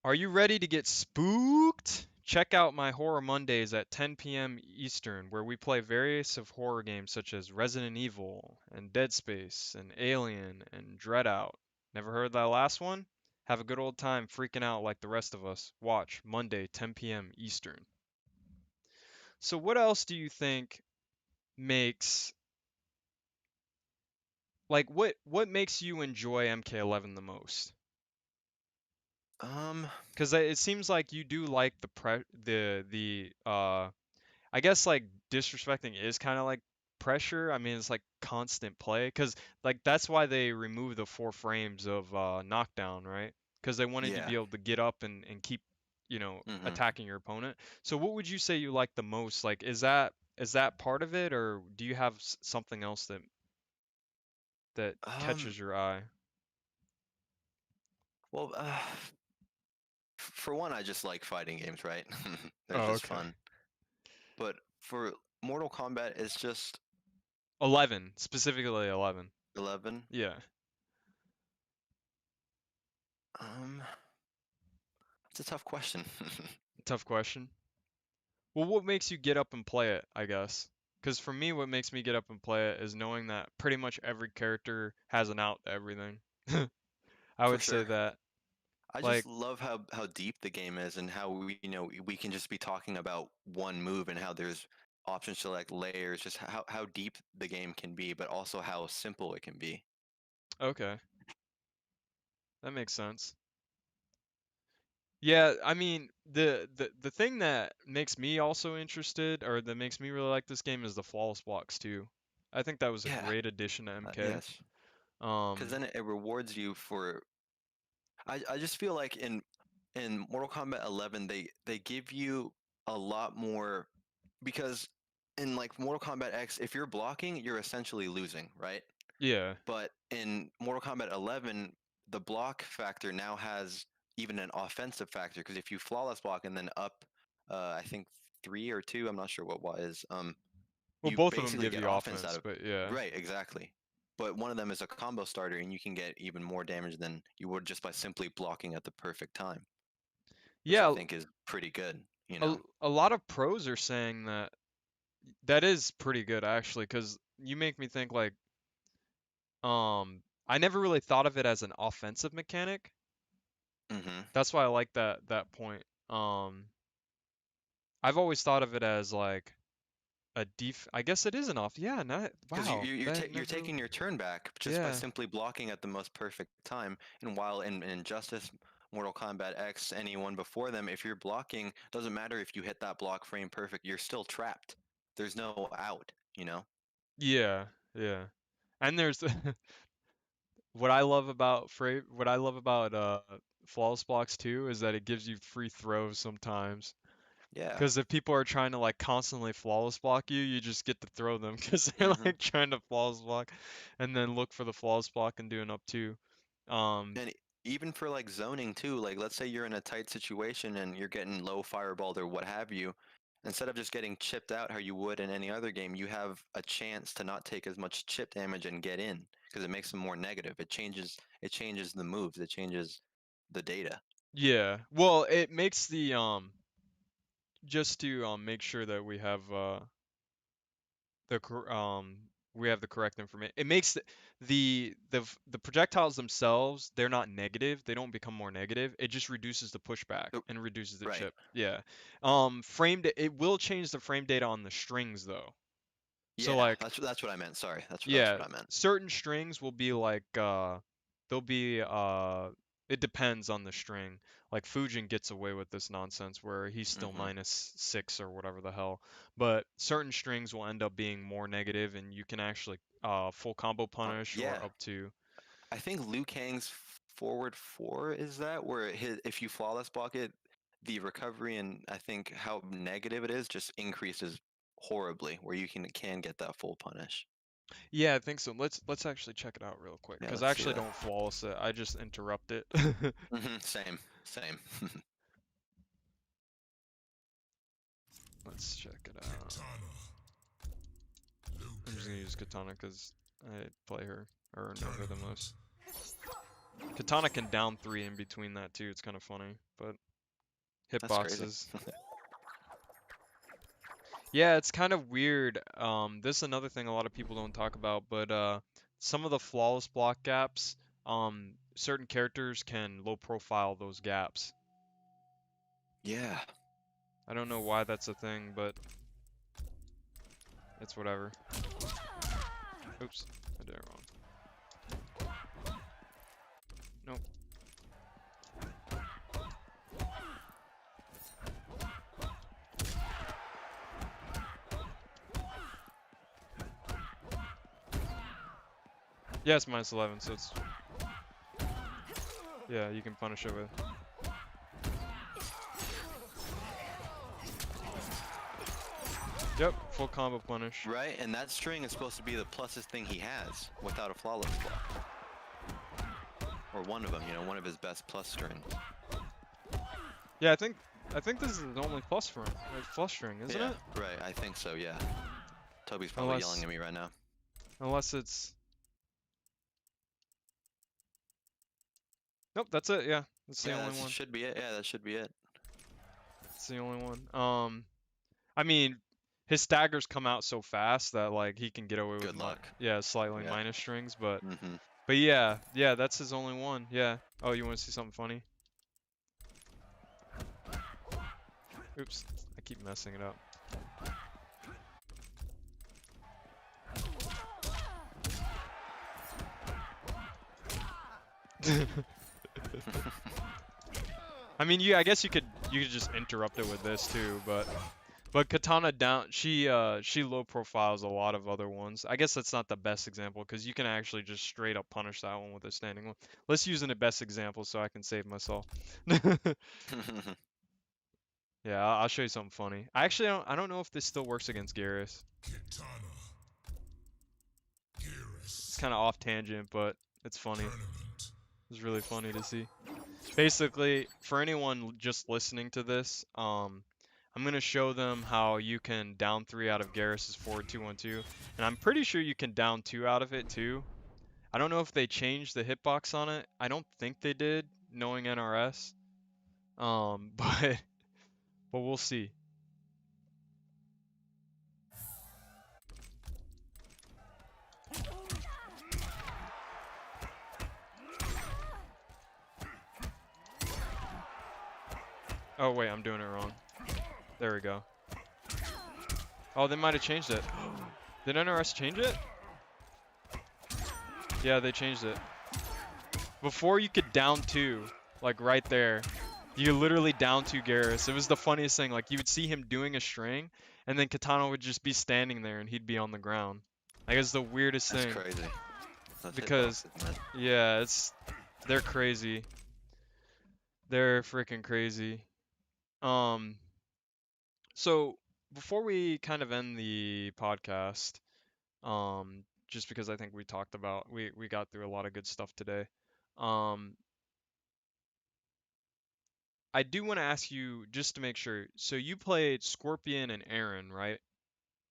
are you ready to get spooked? Check out my Horror Mondays at 10 p.m. Eastern, where we play various of horror games such as Resident Evil and Dead Space and Alien and Dread Out. Never heard that last one? Have a good old time freaking out like the rest of us. Watch Monday, 10 p.m. Eastern. So, what else do you think makes what makes you enjoy MK11 the most? Um. Because it seems like you do like I guess like disrespecting is kind of like pressure. I mean, it's like constant play because like that's why they removed the 4 frames of knockdown, right? Because they wanted you to Yeah. be able to get up and keep, Mm-hmm. attacking your opponent. So what would you say you like the most? Like, is that part of it, or do you have something else that Um. catches your eye? Well, for one, I just like fighting games, right? They're Oh, just okay. fun. But for Mortal Kombat, it's just 11, specifically 11. 11. Yeah, Um. It's a tough question. tough question. Well, what makes you get up and play it, I guess? Because for me, what makes me get up and play it is knowing that pretty much every character has an out to everything. I For would say sure. that. I Like, just love how deep the game is and how we can just be talking about one move and how there's options to like layers, just how deep the game can be, but also how simple it can be. okay, that makes sense. Yeah, I mean, the thing that makes me also interested, or that makes me really like this game, is the flawless blocks too. I think that was a Yeah, great addition to MK. yes, because Um, then it rewards you for. I just feel like in Mortal Kombat 11 they give you a lot more because in like Mortal Kombat X, if you're blocking, you're essentially losing, right? yeah, But in Mortal Kombat 11, the block factor now has even an offensive factor because if you flawless block and then up, I think 3 or 2, I'm not sure what was, well, you both of them basically give get you offense out offense, of. but yeah. Right, exactly. But one of them is a combo starter, and you can get even more damage than you would just by simply blocking at the perfect time, which I Yeah, think is pretty good. You a, know. a lot of pros are saying that that is pretty good actually, because you make me think like, I never really thought of it as an offensive mechanic. Mm-hmm. That's why I like that point. Um, I've always thought of it as like I guess it is an off. Yeah, not Because wow. That you're never. taking your turn back just by Yeah. simply blocking at the most perfect time. And while in Injustice, Mortal Kombat X, anyone before them, if you're blocking, doesn't matter if you hit that block frame perfect, you're still trapped. There's no out, you know? Yeah. Yeah. And there's what I love about flawless blocks too is that it gives you free throws sometimes. Yeah. Because if people are trying to like constantly flawless block you, you just get to throw them because they're Hmm. like trying to flawless block, and then look for the flawless block and do an up two. Um, And even for like zoning too, like let's say you're in a tight situation and you're getting low fireballed or what have you, instead of just getting chipped out how you would in any other game, you have a chance to not take as much chip damage and get in because it makes them more negative. It changes the moves, it changes the data. yeah. Well, it makes the just to make sure that the cor- um we have the correct information. It makes the projectiles themselves, they're not negative. They don't become more negative. It just reduces the pushback Oh, and reduces the right. chip. Yeah. It will change the frame data on the strings though. So Yeah, like, that's what I meant. Sorry. That's yeah, what I meant. certain strings will be like they'll be it depends on the string. Like Fujin gets away with this nonsense where he's still Hmm. -6 or whatever the hell. But certain strings will end up being more negative and you can actually full combo punish Yeah, or up to. I think Liu Kang's forward four is that where if you flawless block it, the recovery and I think how negative it is just increases horribly, where you can get that full punish. Yeah, I think so. Let's actually check it out real quick, Yeah, because I let's see actually that. don't flawless it. I just interrupt it. Same, same. Let's check it out. Katana. Liu I'm just gonna Kang. use Katana because I play her or know her the Tournament. most. Katana can down 3 in between that too. It's kind of funny, but That's crazy. hitboxes. Yeah, it's kind of weird. This is another thing a lot of people don't talk about, but some of the flawless block gaps, certain characters can low profile those gaps. Yeah. I don't know why that's a thing, but it's whatever. Oops, I did it wrong. Nope. Yeah, it's -11, so it's... Yeah, you can punish it with... Yep, full combo punish. Right, and that string is supposed to be the pluses thing he has without a flawless block. Or one of them, you know, one of his best plus strings. Yeah, I think this is the only plus string, like plus string, isn't Yeah, it? right, I think so, yeah. Toby's probably yelling at me right now. Unless it's... Nope, that's it, yeah. That's the Yeah, only that one. should be it. Yeah, that should be it. It's the only one. I mean, his staggers come out so fast that like he can get away with Good luck. yeah, slightly Yeah. minus strings, but Mm-hmm. yeah, that's his only one. Yeah. Oh, you want to see something funny? Oops, I keep messing it up. I mean, I guess you could just interrupt it with this too, but Katana down she low profiles a lot of other ones. I guess that's not the best example because you can actually just straight up punish that one with a standing one. Let's use the best example so I can save myself. Yeah, I'll show you something funny. I don't know if this still works against Garrus. Katana. It's Garrus. kind of off tangent, but it's funny. Tournament. It's really funny to see. Basically, for anyone just listening to this, I'm gonna show them how you can down 3 out of Garrus's forward 2-1-2, and I'm pretty sure you can down 2 out of it too. I don't know if they changed the hitbox on it. I don't think they did, knowing NRS. But we'll see. Oh wait, I'm doing it wrong. There we go. Oh, they might have changed it. Did NRS change it? Yeah, they changed it. Before you could down 2, like right there. You literally down 2 Garrus. It was the funniest thing. Like you would see him doing a string, and then Katana would just be standing there and he'd be on the ground. Like it's the weirdest That's thing. crazy. Those Because hitboxes, man. yeah, they're crazy. They're freaking crazy. So before we kind of end the podcast, just because I think we got through a lot of good stuff today. Um, I do want to ask you just to make sure. So you played Scorpion and Aaron, right?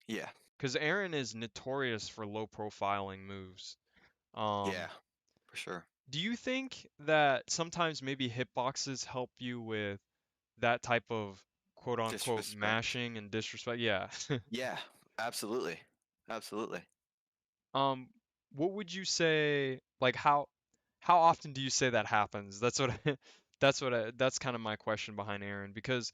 Yeah. Because Aaron is notorious for low profiling moves. Yeah. Um, For sure. do you think that sometimes maybe hitboxes help you with that type of quote unquote Disrespect. mashing and disrespect? Yeah. Yeah. Absolutely. Absolutely. Um, what would you say, like how often do you say that happens? That's what that's kind of my question behind Aaron because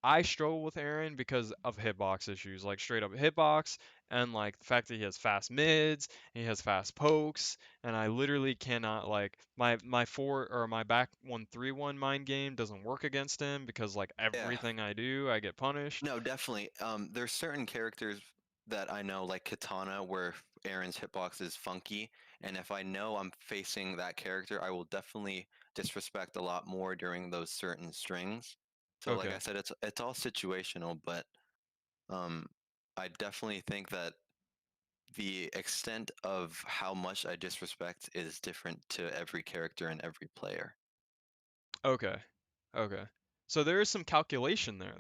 I struggle with Aaron because of hitbox issues, like straight up hitbox, and like the fact that he has fast mids, he has fast pokes, and I literally cannot like my four or my back 1-3-1 mind game doesn't work against him because like Yeah. everything I do, I get punished. No, definitely. There's certain characters that I know, like Katana, where Aaron's hitbox is funky, and if I know I'm facing that character, I will definitely disrespect a lot more during those certain strings. So like Okay. I said, it's all situational, but um, I definitely think that the extent of how much I disrespect is different to every character and every player. Okay. Okay. So there is some calculation there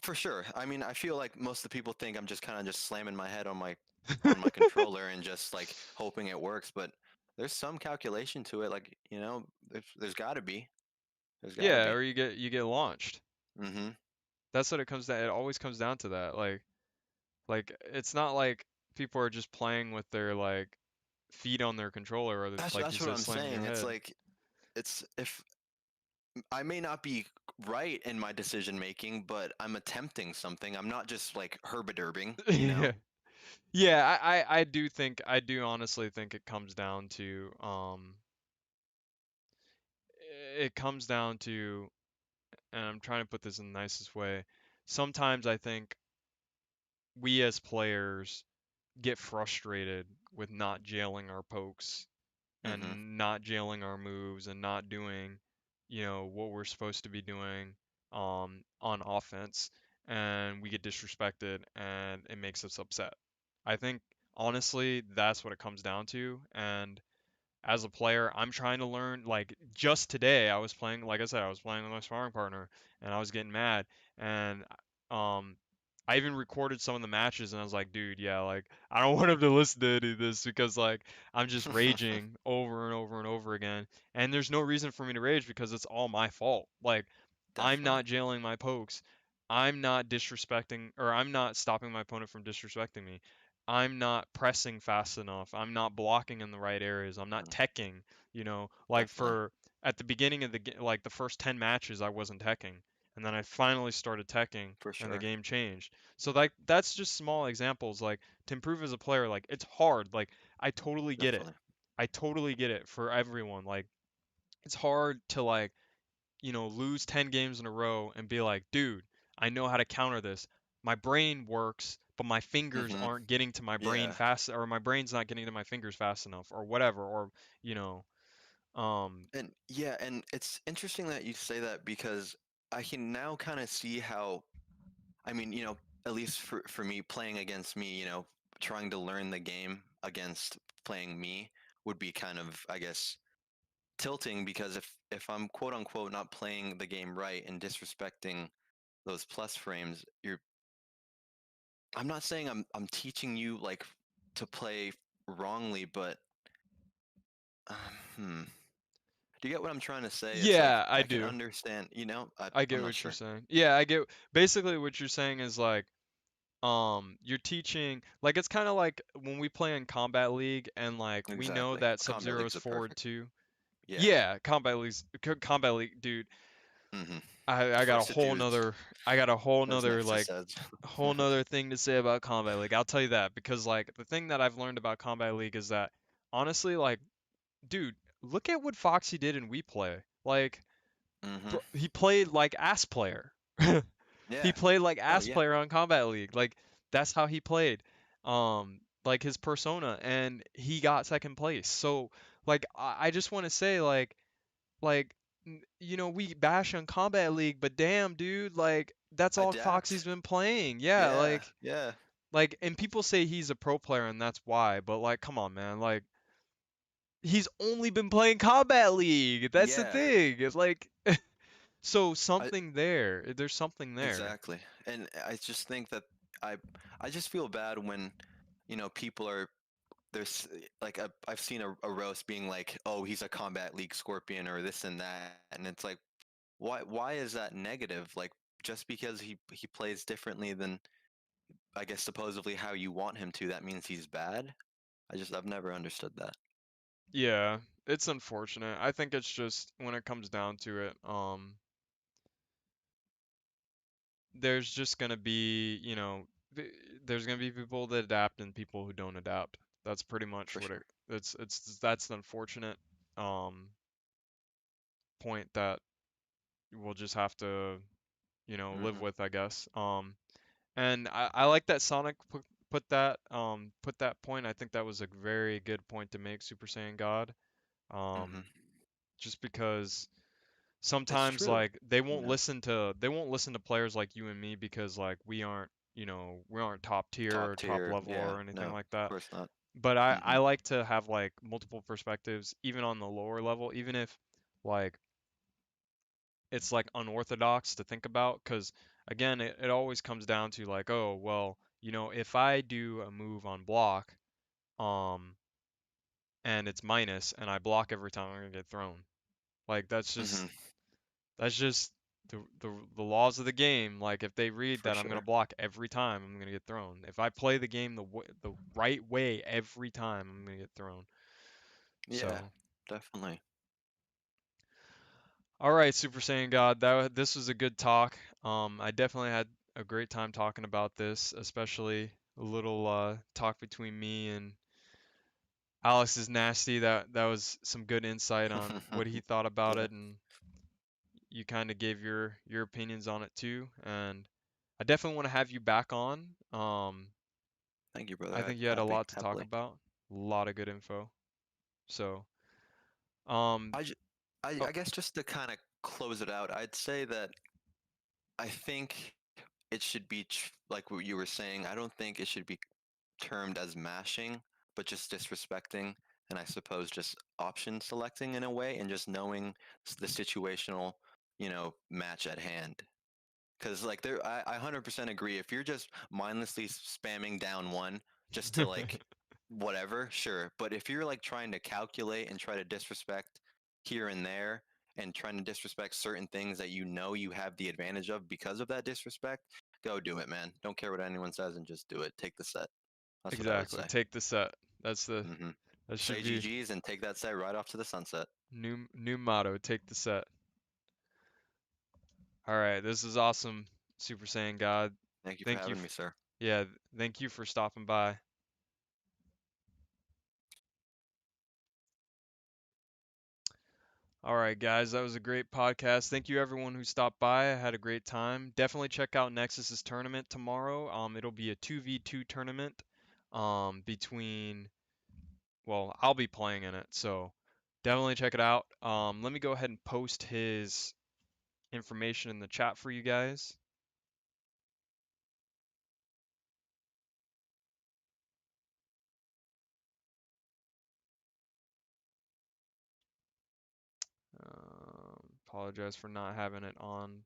For sure. I mean, I feel like most of the people think I'm just kind of just slamming my head on my then. controller and just like hoping it works, but there's some calculation to it. Like, there's got to be. There's got to Yeah, be. or you get launched. Mm-hmm. That's what it comes down. It always comes down to that. Like it's not like people are just playing with their like feet on their controller or like you That's what said, I'm slamming your saying. It's head. like it's if I may not be right in my decision making, but I'm attempting something. I'm not just like herbidurbing, you know? Yeah. Yeah, I do honestly think it comes down to it comes down to, and I'm trying to put this in the nicest way. Sometimes I think we as players get frustrated with not jailing our pokes Mm-hmm. and not jailing our moves and not doing, what we're supposed to be doing on offense, and we get disrespected and it makes us upset. I think honestly that's what it comes down to, and as a player, I'm trying to learn. Like just today, I was playing, like I said, I was playing with my sparring partner, and I was getting mad, and um, I even recorded some of the matches, and I was like, dude, yeah, like I don't want him to listen to any of this because like I'm just raging over and over and over again, and there's no reason for me to rage because it's all my fault. Like I'm Definitely. not jailing my pokes. I'm not disrespecting, or I'm not stopping my opponent from disrespecting me. I'm not pressing fast enough. I'm not blocking in the right areas. I'm not Mm, teching, like definitely. for at the beginning of like the first 10 matches I wasn't teching. And then I finally started teching For and the sure. game changed. So like that's just small examples, like to improve as a player, like it's hard. Like I totally get it. Definitely. I totally get it for everyone. Like it's hard to like lose 10 games in a row and be like, dude, I know how to counter this. My brain works, but my fingers Mm-hmm. aren't getting to my brain Yeah. fast, or my brain's not getting to my fingers fast enough, or whatever, or, you know, um, And yeah, and it's interesting that you say that because I can now kind of see how, I mean, at least for me playing against me, trying to learn the game against playing me would be kind of, I guess, tilting because if I'm quote unquote not playing the game right and disrespecting those plus frames, I'm not saying I'm teaching you like to play wrongly, but um, hmm. Do you get what I'm trying to say? It's like yeah, I I can do. understand, I I'm get not what you're sure. saying. Yeah, I get basically what you're saying is like, you're teaching, like it's kind of like when we play in Combat League and like we know Exactly. that Combat Sub-Zero is League's a forward perfect. too. Yeah. Yeah, Combat League, dude. Hmm. I got a First it whole dudes, nother I got a whole as nother Nexus like says. whole nother thing to say about Combat League. I'll tell you that because like the thing that I've learned about Combat League is that honestly, like, dude, look at what Foxy did in We Play. Like, Hmm. bro, he played like ass player. He Yeah. played like Oh ass yeah. player on Combat League. Like that's how he played. Like his persona, and he got second place. So like I just want to say like we bash on Combat League, but damn, dude, like that's all Foxy's Adapt. been playing. Yeah, Yeah. like Yeah. and people say he's a pro player and that's why, but like come on, man. Like he's only been playing Combat League. That's the Yeah. thing. It's like so I something there. There's something there. exactly. And I just think that I I just feel bad when people are there's like I've seen a roast being like, oh, he's a Combat League Scorpion or this and that, and it's like, why is that negative? Like just because he plays differently than I guess supposedly how you want him to, that means he's bad. I've never understood that. Yeah, it's unfortunate. I think it's just when it comes down to it, there's just gonna be, th- there's gonna be people that adapt and people who don't adapt. That's pretty much For what sure. that's the unfortunate um point that we'll just have to, live Hmm. with, I guess. And I like that Sonic put that point. I think that was a very good point to make, Super Saiyan God. Hmm. Um, just because. It's sometimes true. like they You won't know. listen to players like you and me because like we aren't top tier Top or top tier. level Yeah. or anything No, like of that. course not. But Hmm. I like to have like multiple perspectives even on the lower level, even if like it's like unorthodox to think about, because again it always comes down to like, oh well, if I do a move on block, um and it's minus and I block every time, I'm gonna get thrown. Like Hmm. that's just the laws of the game. Like if they read For that I'm gonna sure. block every time, I'm gonna get thrown. If I play the game the right way every time, I'm gonna get thrown. Yeah, So, definitely. all right, Super Saiyan God, this was a good talk. I definitely had a great time talking about this, especially a little talk between me and Alex is nasty. That was some good insight on what he thought about Yeah. it, and you kind of gave your opinions on it too. And I definitely want to have you back on. Thank you, brother. I think you had a Happy, lot to talk happily. about, a lot of good info. So, um, I, j- oh, I guess just to kind of close it out, I'd say that I think it should be like what you were saying. I don't think it should be termed as mashing, but just disrespecting, and I suppose just option selecting in a way, and just knowing the situational, match at hand. Because like I 100% agree. If you're just mindlessly spamming down one just to like whatever, sure. But if you're like trying to calculate and try to disrespect here and there and trying to disrespect certain things that you know you have the advantage of because of that disrespect, go do it, man. Don't care what anyone says and just do it. Take the set. That's what I would exactly. say. Take the set. That's the Hmm. that should Say be GG's and take that set right off to the sunset. new motto. Take the set. All right, this is awesome, Super Saiyan God. Thank you for Thank you. having me, sir. Yeah, thank you for stopping by. All right, guys, that was a great podcast. Thank you everyone who stopped by. I had a great time. Definitely check out Nexus's tournament tomorrow. It'll be a 2v2 tournament between, well, I'll be playing in it, so definitely check it out. Let me go ahead and post his information in the chat for you guys. Apologize for not having it on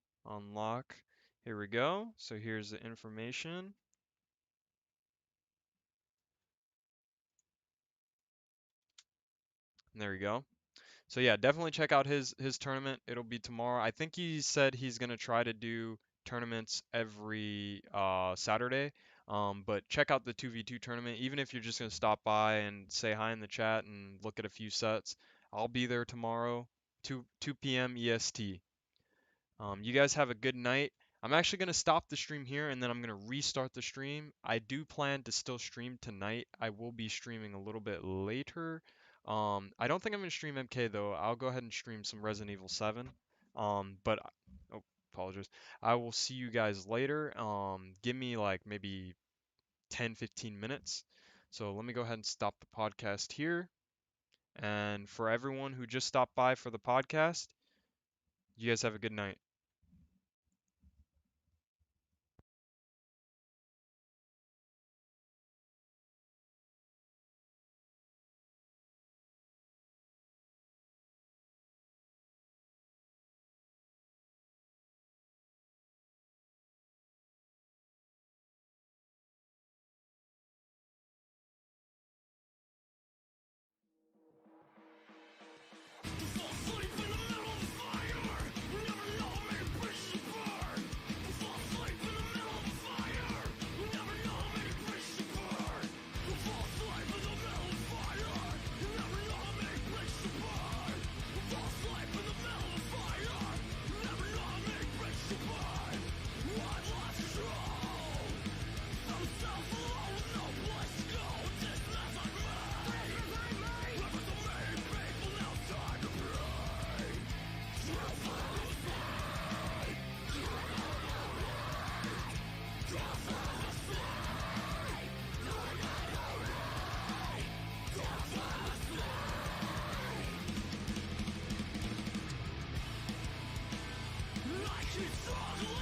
lock. Here we go. So here's the information. And there we go. So yeah, definitely check out his tournament. It'll be tomorrow. I think he said he's gonna try to do tournaments every Saturday. But check out the 2v2 tournament. Even if you're just gonna stop by and say hi in the chat and look at a few sets, I'll be there tomorrow, 2 p.m. EST. You guys have a good night. I'm actually going to stop the stream here and then I'm going to restart the stream. I do plan to still stream tonight. I will be streaming a little bit later. I don't think I'm going to stream MK though. I'll go ahead and stream some Resident Evil 7. But oh, apologies. I will see you guys later. Give me like maybe 10-15 minutes. So let me go ahead and stop the podcast here. And for everyone who just stopped by for the podcast, you guys have a good night. strong